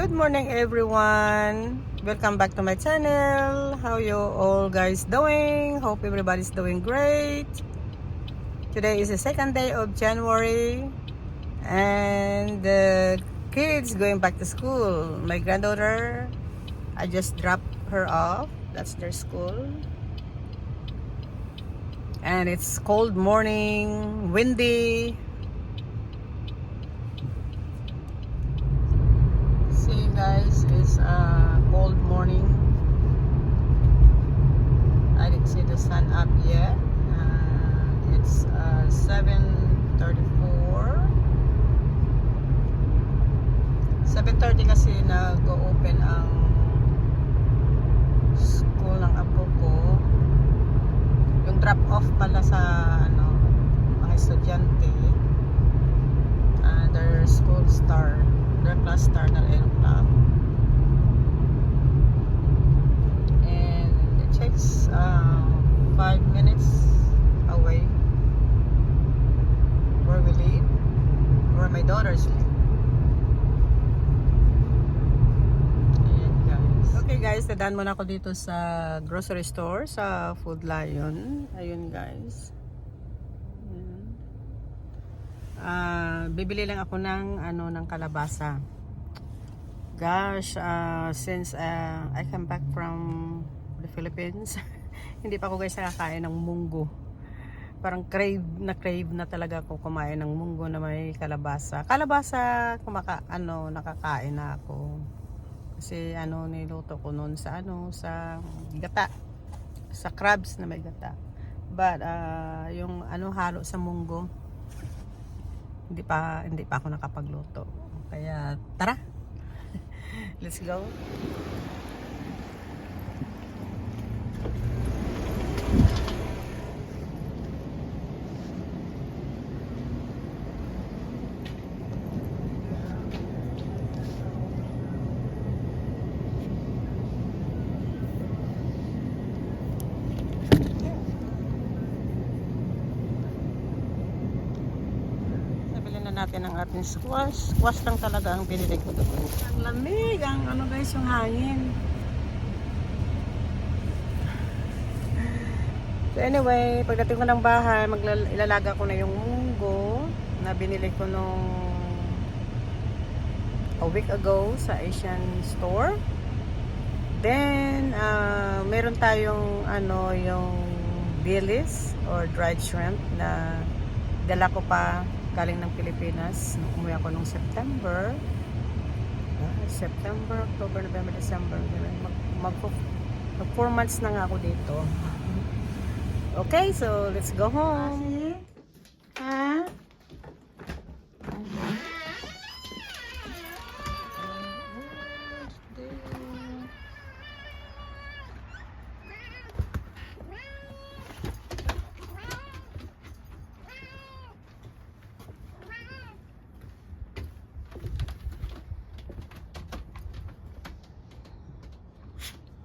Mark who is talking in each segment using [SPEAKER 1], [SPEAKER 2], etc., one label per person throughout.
[SPEAKER 1] Good morning everyone. Welcome back to my channel. How you all guys doing? Hope everybody's doing great. Today is the second day of January and the kids going back to school. My granddaughter, I just dropped her off. That's their school. And it's cold morning, windy. See guys, it's a cold morning. I didn't see the sun up yet. It's 7:34. 7:30 kasi nag-open ang school ng apo ko. Yung drop off pala sa mga estudyante. Their school start. Their class start at 8 o'clock. And it takes 5 minutes away where we live, where my daughters live. Ayan guys. Okay guys, nadaan muna ako dito sa grocery store, sa Food Lion. Ayun guys. Bibili lang ako ng kalabasa. Gosh, since I came back from the Philippines, hindi pa ako guys nakakain ng munggo. Parang crave na talaga ako kumain ng munggo na may kalabasa. Kalabasa nakakain na ako. Kasi niluto ko noon sa sa gata. Sa crabs na may gata. But yung halo sa munggo, hindi pa ako nakapagluto. Kaya tara. Let's go. Natin ang ating squash lang talaga ang binili ko doon. Ang lamig, ang guys, yung hangin. So anyway, pagdating ko ng bahay, ilalaga ko na yung munggo na binili ko nung a week ago sa Asian store. Then meron tayong yung dilis or dried shrimp na dala ko pa galing ng Pilipinas. Umuwi ako nung September, October, November, December. Mag 4 months na nga ako dito. Okay, so let's go home. Ha?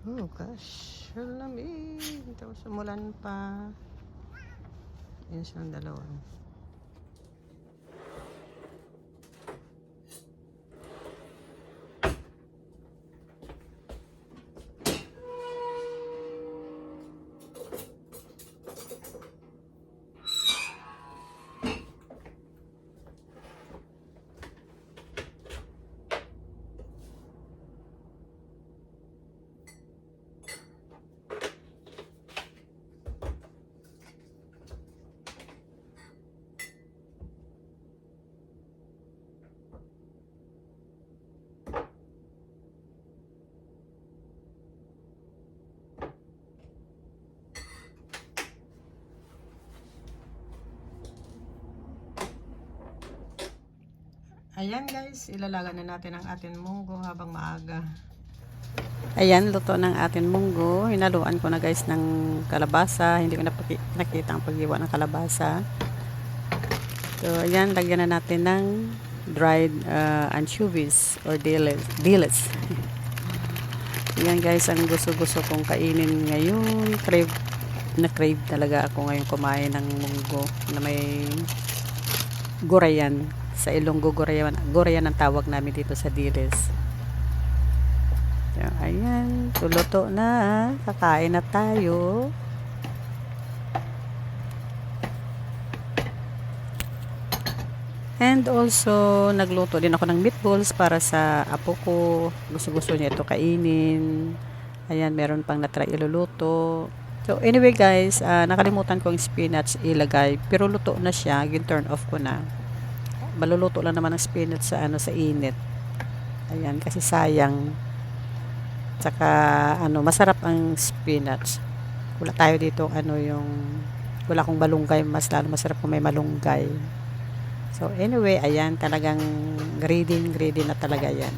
[SPEAKER 1] Oh gosh, lamig. Tapos umulan pa. Yun silang dalawa. Ayan guys, ilalaga na natin ang ating munggo habang maaga. Ayan, luto ng ating munggo. Hinaluan ko na guys ng kalabasa. Hindi ko nakita ang paghiwa ng kalabasa. So ayan, lagyan na natin ng dried anchovies or dilis. Ayan guys, ang gusto kong kainin ngayon. Crave talaga ako ngayon kumain ng munggo na may gurayan. Sa Ilonggo, Gorayan ang tawag namin dito sa dilis. So, ayan, tuluto na. Kakain na tayo. And also, nagluto din ako ng meatballs para sa apo ko. Gusto-gusto niya ito kainin. Ayan, meron pang natry iluluto. So, anyway guys, nakalimutan ko yung spinach ilagay. Pero luto na siya. Turn off ko na. Maluluto lang naman ang spinach sa, sa init. Ayan, kasi sayang. Tsaka, masarap ang spinach. Wala tayo dito, wala akong malunggay. Mas lalo masarap kung may malunggay. So, anyway, ayan, talagang ready na talaga yan.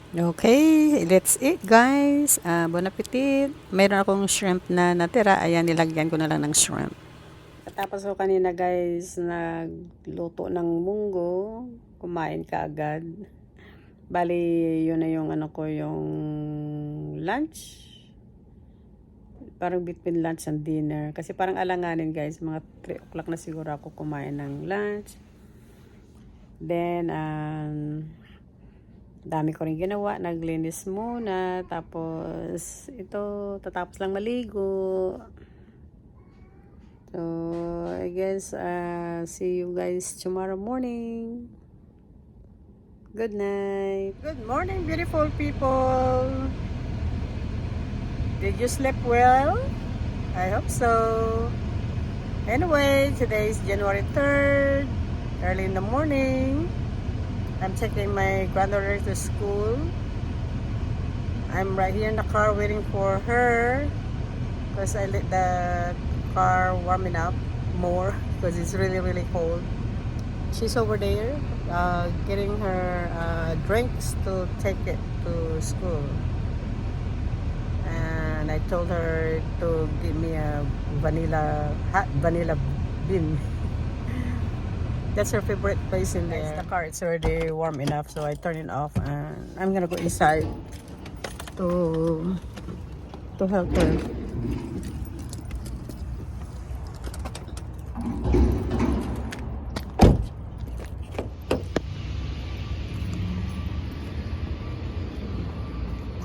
[SPEAKER 1] Okay, let's eat, guys. Bon appetit. Mayroon akong shrimp na natira. Ayan, nilagyan ko na lang ng shrimp. Tapos ko kanina, guys, nagluto ng munggo. Kumain ka agad. Bali, yun na yung yung lunch. Parang between lunch and dinner. Kasi parang alanganin, guys. Mga 3 o'clock na siguro ako kumain ng lunch. Then, dami ko rin ginawa. Naglinis muna. Tapos, ito, tatapos lang maligo. So, I guess, see you guys tomorrow morning. Good night. Good morning, beautiful people. Did you sleep well? I hope so. Anyway, today is January 3rd, early in the morning. I'm taking my granddaughter to school. I'm right here in the car waiting for her because I let the car warming up more because it's really cold. She's over there getting her drinks to take it to school. And I told her to give me a hot vanilla bean. That's her favorite place in there. The car, it's already warm enough, so I turn it off and I'm gonna go inside to help her.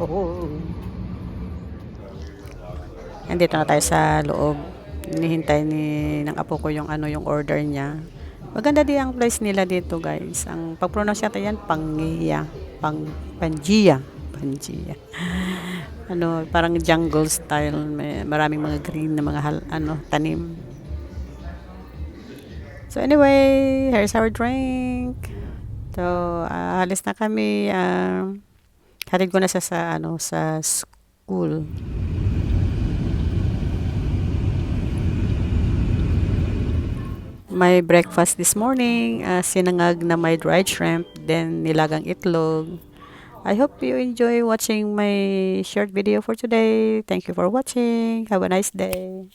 [SPEAKER 1] Oh. Andito na tayo sa loob. Hinihintay ng apo ko yung yung order niya. Maganda din ang place nila dito, guys. Ang pag-pronounce yata yan, Pangia. Pangia. Parang jungle style. May maraming mga green na mga tanim. So anyway, here's our drink. So, halis na kami. Hatid ko na siya sa school. My breakfast this morning, sinangag na may dried shrimp, then nilagang itlog. I hope you enjoy watching my short video for today. Thank you for watching. Have a nice day.